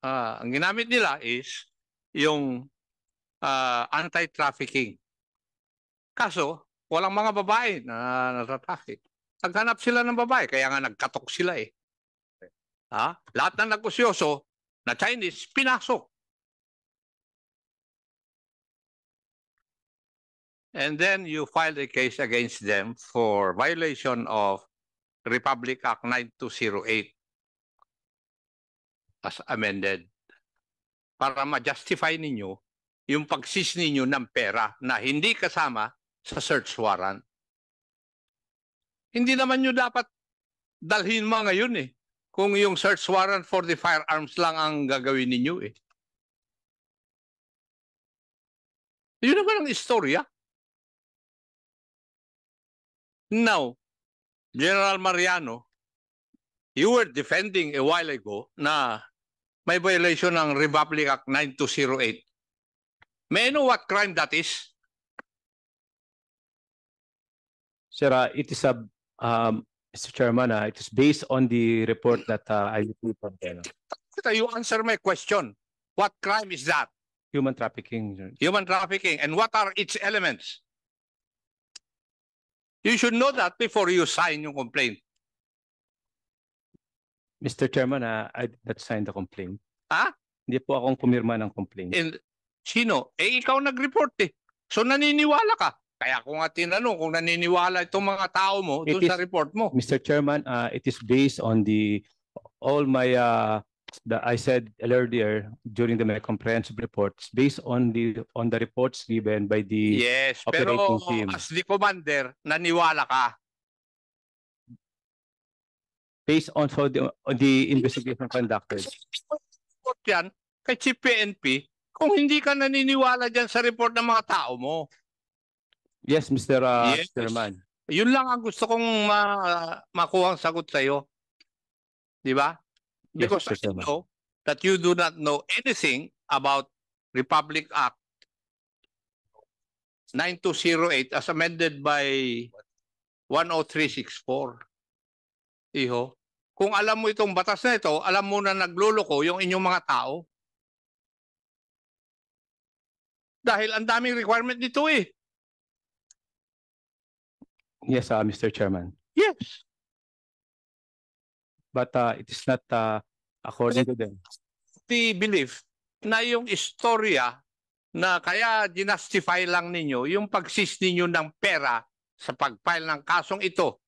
ang ginamit nila is yung anti-trafficking. Kaso, walang mga babae na natatraffic. Naghanap sila ng babae, kaya nga nagkatok sila eh. Lahat ng negosyoso na Chinese, pinasok. And then you filed a case against them for violation of Republic Act 9208 as amended para ma-justify ninyo yung pag-seize ninyo ng pera na hindi kasama sa search warrant. Hindi naman nyo dapat dalhin mo ngayon eh. Kung yung search warrant for the firearms lang ang gagawin ninyo eh. Yun naman ang istorya. Now, General Mariano, you were defending a while ago na may violation ng Republic Act 9208. May I know what crime that is? Sir, it is Mr. Chairman, it is based on the report that I received from them. You answer my question. What crime is that? Human trafficking. Human trafficking. And what are its elements? You should know that before you sign yung complaint. Mr. Chairman, I did not sign the complaint. Hindi po akong pumirma ng complaint. And sino? Ikaw nag-report eh. So naniniwala ka. Kaya kung nga tinanong kung naniniwala itong mga tao mo doon sa report mo. Mr. Chairman, it is based on all my I said earlier during my comprehensive reports, based on the reports given by the operating team. As the commander, naniwala ka. Based on the investigation conducted. Report yan kay Chief PNP kung hindi ka naniniwala dyan sa report ng mga tao mo. Yes, Mr. Chairman. Yun lang ang gusto kong makuha ang sagot sa'yo. Di ba? Because yes, I know that you do not know anything about Republic Act 9208 as amended by 10364. Iho. Kung alam mo itong batas na ito, alam mo na nagluloko yung inyong mga tao. Dahil ang daming requirement nito eh. Yes, Mr. Chairman. Yes. But it is not according to them. The belief na yung istorya na kaya ginastify lang ninyo yung pag-seize ninyo ng pera sa pag-file ng kasong ito.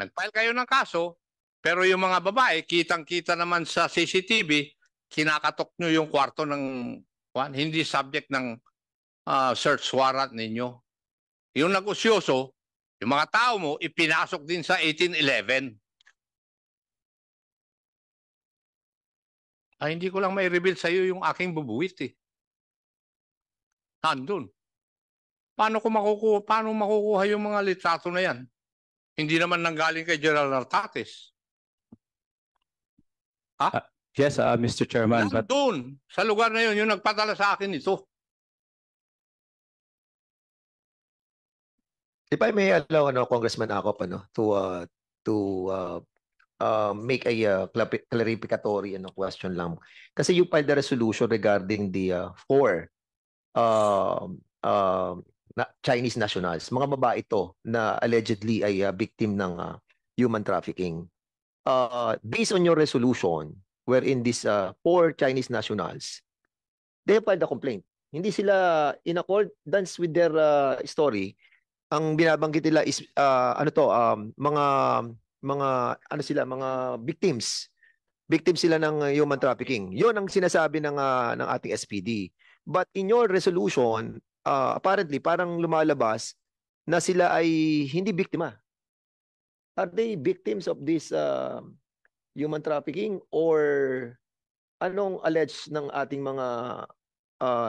Nag-file kayo ng kaso, pero yung mga babae, kitang-kita naman sa CCTV, kinakatok nyo yung kwarto ng hindi subject ng search warrant ninyo. Yung negosyoso, yung mga tao mo, ipinasok din sa 1811. Hindi ko lang may reveal sa iyo yung aking bubuwit eh. Nandun. Paano makukuha yung mga litrato na yan? Hindi naman nanggaling kay General Nartates. Yes, Mr. Chairman. Nandun. Sa lugar na yun, yung nagpadala sa akin ito. If I may allow Congressman Acop to make a clarificatory question lang. Kasi you filed the resolution regarding the 4 Chinese nationals. Mga babae ito na allegedly ay victim ng human trafficking. Based on your resolution, wherein these 4 Chinese nationals, they filed a complaint. Hindi sila in accordance with their story. Ang binabanggit nila is mga victims. Victims sila ng human trafficking. 'Yon ang sinasabi ng ating SPD. But in your resolution, apparently parang lumalabas na sila ay hindi biktima. Are they victims of this human trafficking or anong alleged ng ating mga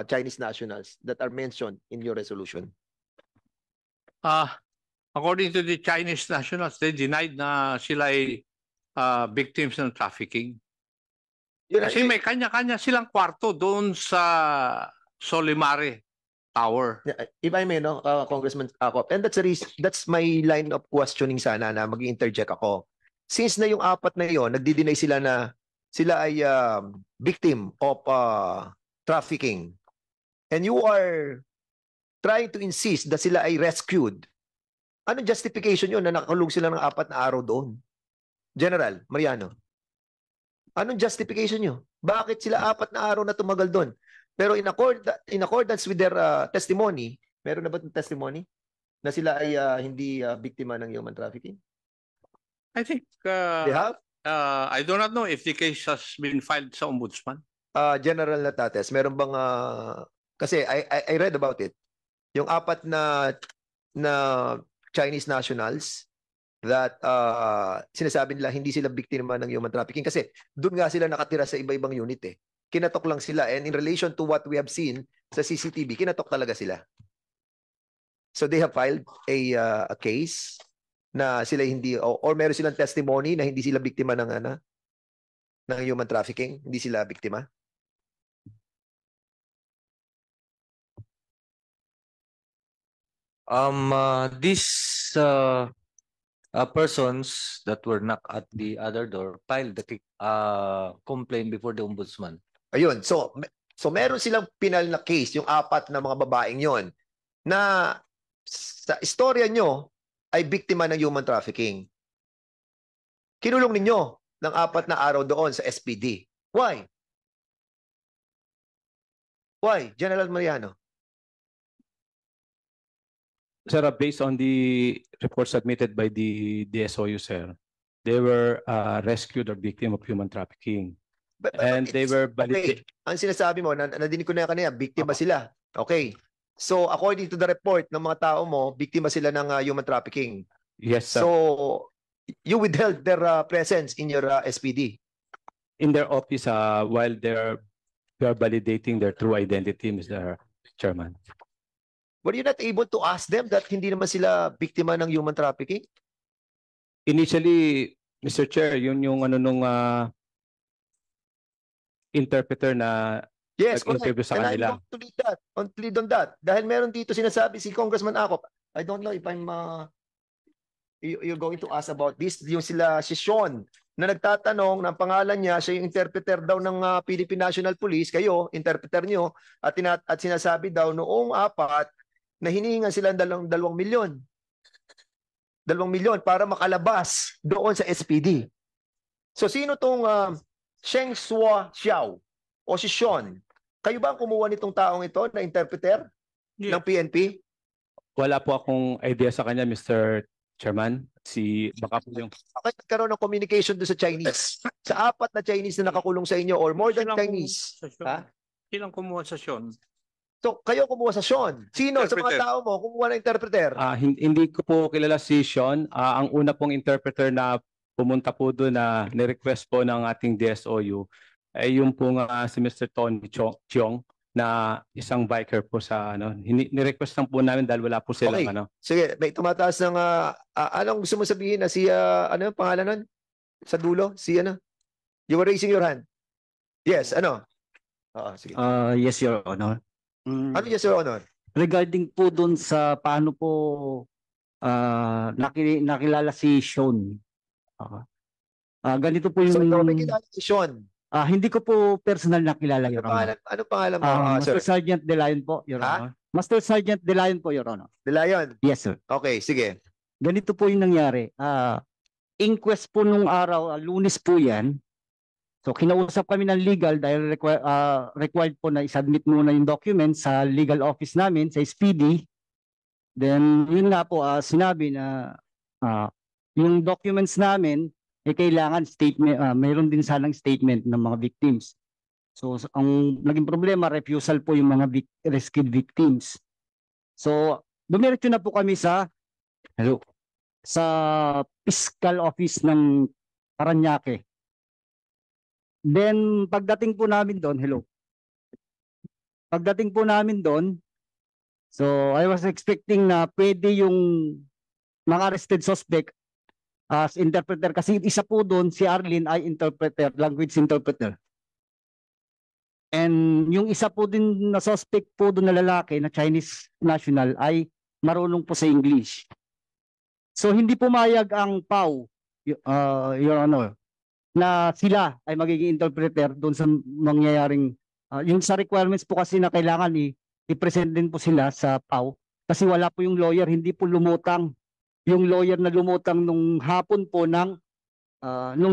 Chinese nationals that are mentioned in your resolution? According to the Chinese nationals, they denied na sila ay victims ng trafficking. Kasi may kanya-kanya silang kwarto doon sa Solimare Tower. If I may, Congressman Acop, and that's my line of questioning sana na mag-interject ako. Since na yung 4 na yon, nagdi-deny sila na sila ay victim of trafficking, and you are trying to insist that sila ay rescued, anong justification yun na nakakulong sila ng 4 na araw doon? General Mariano, anong justification nyo? Bakit sila 4 na araw na tumagal doon? Pero in accordance with their testimony, meron na ba testimony na sila ay hindi biktima ng human trafficking? I think They have? I do not know if the case has been filed sa ombudsman. General Natates, meron bang kasi I read about it. Yung 4 na Chinese nationals that sinasabi nila hindi sila biktima ng human trafficking kasi doon nga sila nakatira sa iba-ibang unit eh. Kinatok lang sila, and in relation to what we have seen sa CCTV, kinatok talaga sila. So they have filed a case na sila hindi, or meron silang testimony na hindi sila biktima ng human trafficking, hindi sila biktima. These persons that were knocked at the other door filed the complaint before the ombudsman. Ayun, so meron silang pinal na case, yung 4 na mga babaeng yon na sa istorya nyo ay biktima ng human trafficking. Kinulong ninyo ng 4 na araw doon sa SPD. Why? Why, General Mariano? Sir, based on the report submitted by the DSOU, sir, they were rescued or victim of human trafficking. But And they were okay. Ang sinasabi mo, nadinig ko na kanina, biktima sila. Okay. So, according to the report ng mga tao mo, biktima sila ng human trafficking. Yes, sir. So, you withheld their presence in your SPD. In their office while they're validating their true identity, Mr. Chairman. Were you not able to ask them that hindi naman sila biktima ng human trafficking? Initially, Mr. Chair, yun yung nung interpreter na Yes, correct. nag-interview sa And I'm kanila. going to lead on that. Dahil meron dito sinasabi si Congressman Acop. I don't know if I'm you're going to ask about this. Yung si Sean na nagtatanong ng pangalan niya, siya yung interpreter daw ng Philippine National Police, kayo, interpreter niyo, at sinasabi daw noong 4 na hinihingan sila ng 2 milyon. 2 milyon para makalabas doon sa SPD. So sino tong Sheng Shuo Xiao o si Sean? Kayo ba ang kumuha nitong taong ito na interpreter ng PNP? Wala po akong idea sa kanya, Mr. Chairman. Baka po yung... Bakit nagkaroon ng communication doon sa Chinese? Sa 4 na Chinese na nakakulong sa inyo or more than Chinese? Ha? Silang kumuha sa Sean. So, kayo kumuha sa Sean. Sino sa Interpreter. mga tao mo kumuha ng interpreter? Hindi ko po kilala si Sean. Ang una pong interpreter na pumunta po doon na ni-request po ng ating DSOU ay yung po si Mr. Tony Chiong na isang biker po sa ni-request lang po namin dahil wala po silang Okay. Sige, may tumataas ng anong gusto mo sabihin na si ano yung pangalan nun? Sa dulo? Si ano? You were raising your hand. Yes, ano? Sige. Yes, Your Honor. Ano yes, Your Honor? Regarding po dun sa paano po nakilala si Sean. Ganito po So, yung... ikaw may kilala si Sean. hindi ko po personal nakilala, Your Honor. Ano pangalan mo, sir? Master Sergeant De Leon po, Your Ha? Honor. Master Sergeant De Leon po, Your Honor. De Leon. Yes, sir. Okay, sige. Ganito po yung nangyari. Inquest po nung araw, Lunes po yan. So kinausap kami ng legal dahil required po na i-submit muna yung document sa legal office namin, sa SPD. Then yun nga po, sinabi na yung documents namin kailangan statement, mayroon din sanang statement ng mga victims. So ang naging problema, refusal po yung mga rescued victims. So dumiretso na po kami sa fiscal office ng Parañaque. Then pagdating po namin doon, Pagdating po namin doon, so I was expecting na pwede yung mga arrested suspect as interpreter kasi isa po doon si Arlene ay interpreter, language interpreter. And yung isa po din na suspect po doon na lalaki na Chinese national ay marunong po sa English. So hindi pumayag ang PAW, Your Honor. na sila ay magiging interpreter doon sa mangyayaring yung sa requirements po kasi na kailangan i-present din po sila sa PAW kasi wala po yung lawyer, hindi po lumutang. Yung lawyer na lumutang nung hapon po nung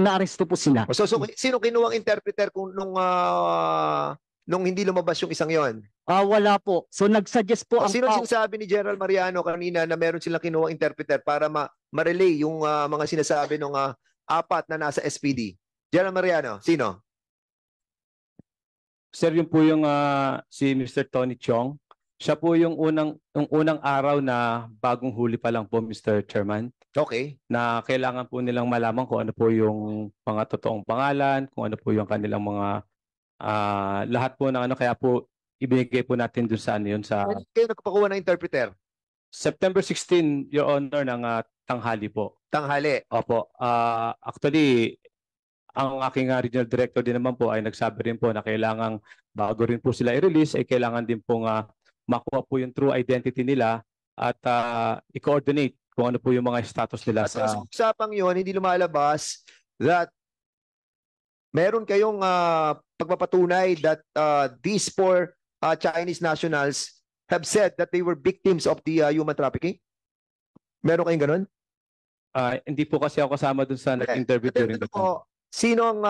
naaresto po sila. So sino kinuwang interpreter kung nung hindi lumabas yung isang yon? Wala po. So nagsuggest po ang Sino PAW. sinasabi ni General Mariano kanina na meron silang kinuwang interpreter para ma-relay yung mga sinasabi ng apat na nasa SPD? General Mariano, sino? Sir, yun po yung si Mr. Tony Chong. Siya po yung unang araw na bagong huli pa lang po, Mr. Chairman, Okay. na kailangan po nilang malaman kung ano po yung mga totoong pangalan, kung ano po yung kanilang mga lahat po ng kaya po ibinigay po natin dun sa yun sa Kailan kayo nagpakuha ng interpreter? September 16, Your Honor, ng tanghali po. Tanghali. Opo. Actually, ang aking regional director din naman po ay nagsabi rin po na kailangan bago rin po sila i-release ay kailangan din po makuha po yung true identity nila at i-coordinate kung ano po yung mga status nila At sa usapang yun, hindi lumalabas that meron kayong pagpapatunay that these four Chinese nationals have said that they were victims of the human trafficking? Meron kayong ganun? Hindi po kasi ako kasama dun sa nag-interview during the time. Sino ang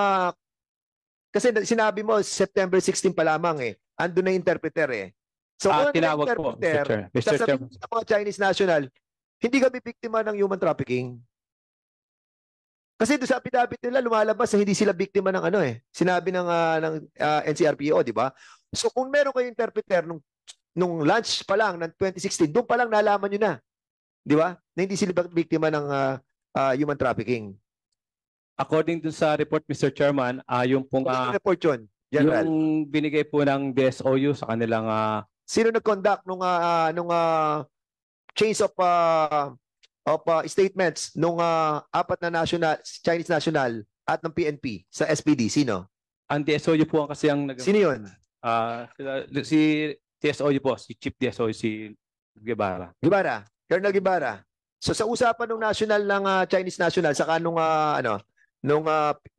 kasi sinabi mo September 16 pa lamang andun na yung interpreter So kung tinawag po, Mr. Chair. Mr. Chair. sasabihin ng mga Chinese national, hindi kami biktima ng human trafficking. Kasi doon sa affidavit nila lumalabas na hindi sila biktima ng sinabi ng NCRPO, di ba? So kung meron kayong interpreter nung launch pa lang ng 2016, doon pa lang nalaman nyo na, di ba? Na hindi sila biktima ng human trafficking. According dun sa report, Mr. Chairman, yung pong report yun, General. yung binigay po ng DSOU sa kanilang Sino nag-conduct nung change of statements nung apat na Chinese national at ng PNP sa SPD? Sino? ang DSOU po kasi ang Sino yun? si DSOU po, si Chief DSOU, si Guevara. Guevara. Colonel Guevara. So sa usapan ng national ng Chinese national saka nung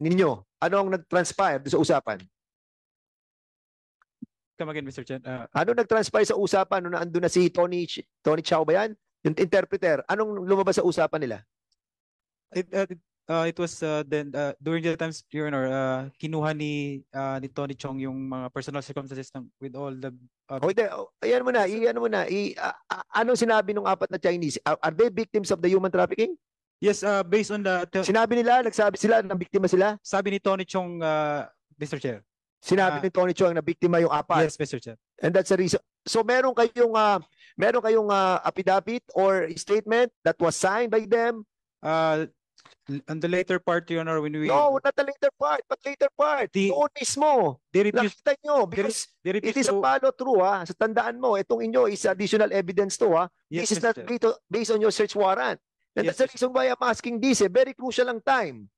ninyo, ano ang nag-transpire sa usapan? Come again, Mr. Chen. Ano nag-transpire sa usapan nung naandun na si Tony Chow ba yan? Yung interpreter. Anong lumabas sa usapan nila? It was then during the times, Your Honor, kinuha ni Tony Chong yung mga personal circumstances with all the Ayan mo na, anong sinabi ng apat na Chinese? Are they victims of the human trafficking? Yes, based on the Sinabi nila, nagsabi sila na biktima sila? sabi ni Tony Chong, Mr. Chair. Sinabi ni Tony Chow na biktima yung apat. Yes, Mr. Chair. And that's the reason. So meron kayong affidavit or statement that was signed by them? On the later part, Your Honor, when we No, not the later part, but later part. Doon mismo. they refused Nakita nyo, because they it refused is a to follow through Sa tandaan mo, itong inyo is additional evidence to yes, This is Mr. not Chair. based on your search warrant. And Yes, that's the reason why I'm asking this. Very crucial ang time.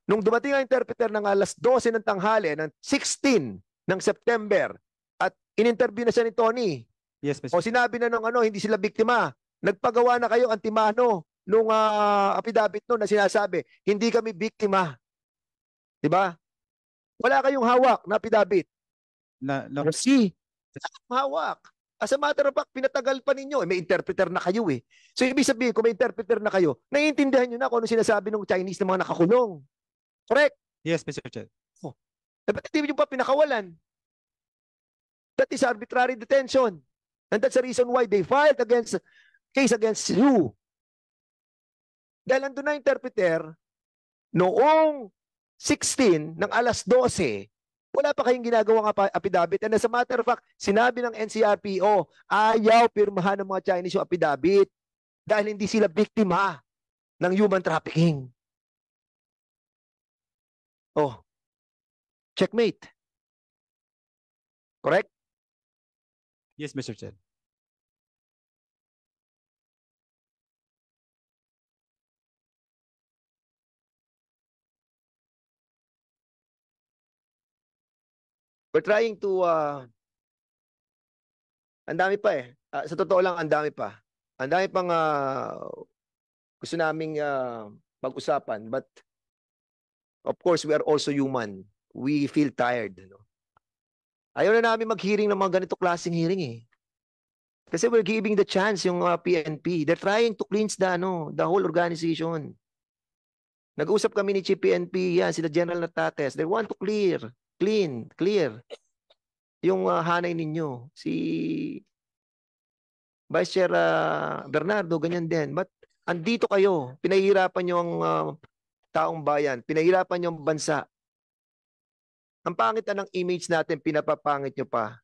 Nung dumating ang interpreter ng alas 12 ng tanghali ng 16 ng September at in-interview na siya ni Tony. Yes, Mr. O sinabi na nung hindi sila biktima. Nagpagawa na kayo antimano nung affidavit no na sinasabi, hindi kami biktima. 'Di ba? Wala kayong hawak na affidavit. No, See? Hawak. As a matter of fact, pinatagal pa ninyo. May interpreter na kayo So ibig sabihin, kung may interpreter na kayo, naiintindihan nyo na kung ano sinasabi ng Chinese na mga nakakulong. Correct? yes, Mr. Chair. Dapat hindi nyo pa pinakawalan. That is arbitrary detention. And that's the reason why they filed case against you. Dahil andun na interpreter, noong 16 ng alas 12, wala pa kayong ginagawang affidavit. And as a matter of fact, sinabi ng NCRPO, ayaw pirmahan ng mga Chinese yung affidavit dahil hindi sila biktima ng human trafficking. Checkmate. Correct? Yes, Mr. Chair. We're trying to ang dami pa sa totoo lang, ang dami pa. Ang dami pang gusto naming pag-usapan, but Of course, we are also human. We feel tired. No? Ayaw na namin mag-hearing ng mga ganito klaseng hearing eh. Kasi we're giving the chance yung PNP. They're trying to cleanse the whole organization. Nag-usap kami ni Chief PNP, yan, sila General Natates. They want to clear yung hanay ninyo. Si Vice Chair Bernardo, ganyan din. But andito kayo, pinahihirapan nyo ang taong bayan, pinahihirapan nyo ang bansa. Ang pangit na ng image natin, pinapapangit nyo pa.